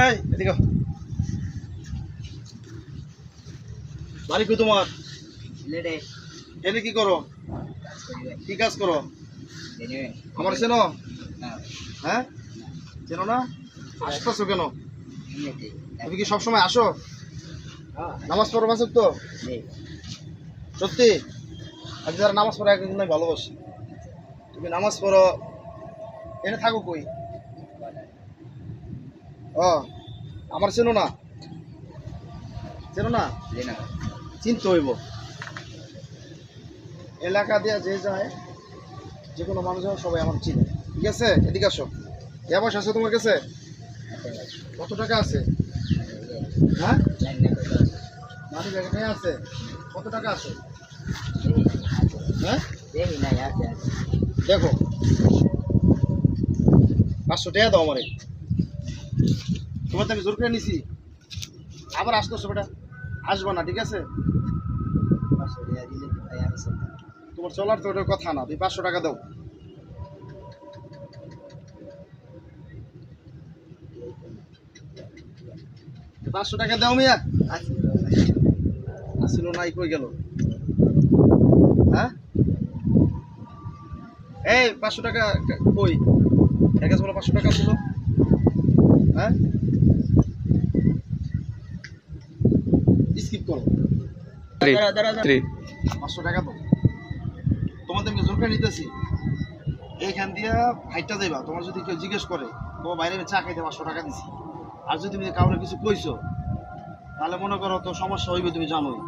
এই এদিকে বাড়ি কই তোমার? সিলেটে এনে কি করো? কাজ করি ভাই। কি কাজ করো? এনিওয়ে আমার চেনো? না হ্যাঁ চেনো না? আসতেছো কেন? এমনিতেই তুমি কি সবসময় আসো? হ্যাঁ নামাজ পড়ো মাসুক তো? নেই সত্যি? আজ যারা নামাজ পড়ে একদিন আমি ভালোবাসি। তুমি নামাজ পড়ো এনে থাকো কই? ও আমার চেনো না? চেনো না? লেনা চিনতে হইব। এলাকা দিয়ে যে যায় যে কোনো মানুষ হয় সবাই আমার চিনে, ঠিক আছে? এদিকে আসো। এ পয়সা আছে তোমার কাছে? কত টাকা আছে? হ্যাঁ মাটি ব্যাগে আছে? কত টাকা আছে? হ্যাঁ দেখি নাই আছে দেখো 500 টাকা দাও আমারে। তোমার তো আমি জোর করে নিছি, আবার আসতেছো বেটা, আসবা না, ঠিক আছে? 500 টাকা দিলে তো ভাই আমি চলতাম। তোমার চলার তো ওটা কথা না, তুমি 500 টাকা দাও। 500 টাকা দাও মিয়া। আছি তো ভাই। আসিল নাই, কই গেল? হ্যাঁ এই 500 টাকা কই? এর কাছে বলো 500 টাকা ছিল। হ্যাঁ স্কিপ করো। দাঁড়া, দাঁড়া, দাঁড়া। 500 টাকা দাও। তোমাদের আমি জোর করে নিতেছি, এইখান দিয়া হাইটটা যাইবা। তোমার যদি কেউ জিজ্ঞেস করে তোমার বাইরে আমি চা খাইতে 500 টাকা দিছি, আর যদি তুমি কাউকে কিছু কইছো তাহলে মনে করো তো সমস্যা হইবে, তুমি জানোই,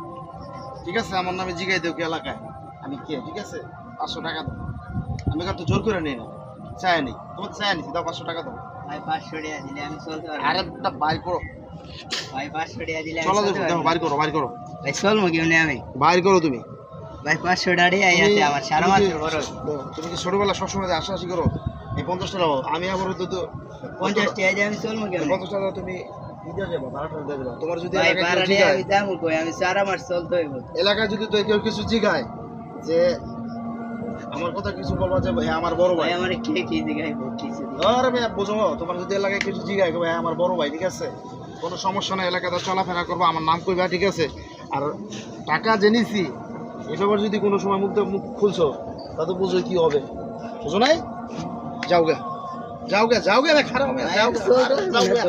ঠিক আছে? আমার নামে জিগাই দেও কি এলাকায় আমি কে, ঠিক আছে? 500 টাকা দাও। আমি কার তো জোর করে নেই না, চাই নেই, তোমার চাই নিছি, দাও 500 টাকা দাও। ভাই 500 টাকা দিলে আমি চলতে পারবো। আরে একটা বাইর করো, ভাই 500 টাকা দিলে আমি চলো চলতে দেখো, পারবো। বাইর করো, বাইর করো, ভাই চলবো কেমনে আমি? বাইর করো তুমি। ভাই 500 টাকা আছে আমার সারা তুমি মাসের খরচ। তুমি কি ছোটবেলা সবসময় যে আশাআশি করো এই 50 টাকা দাও? আমি আবার তো 50 টাকা দিয়ে আমি চলবো কেমনে? 50 টাকা তুমি দিয়ে যাবো, ভাড়াটা দিয়ে দেবো। তোমার যদি ভাই এলাকায় কেউ ভাড়া দিয়ে জিগায়, আমি যাবো কই? আমি সারা মাস চলতে হইব। এলাকায় যদি তো কেউ কিছু জিগায় যে আমার কথা কিছু বলবা যে ভাই আমার বড় ভাই, ভাই আমার কে কি দেখাইব কিছু দিই। আরে ভাই বুঝো, তোমার যদি এলাকায় কিছু জিগায় ভাই আমার বড় ভাই, ঠিক আছে? কোনো সমস্যা নাই, এলাকাতে চলাফেরা করবো, আমার নাম কইবা, ঠিক আছে? আর টাকা জেনেছি এ ব্যাপার যদি কোনো সময় মুখ খুলছো তা তো বুঝোই কি হবে, বুঝো নাই? যাও গে, যাও গে, যাও গে, খারাপ, যাও গে, যাও গে।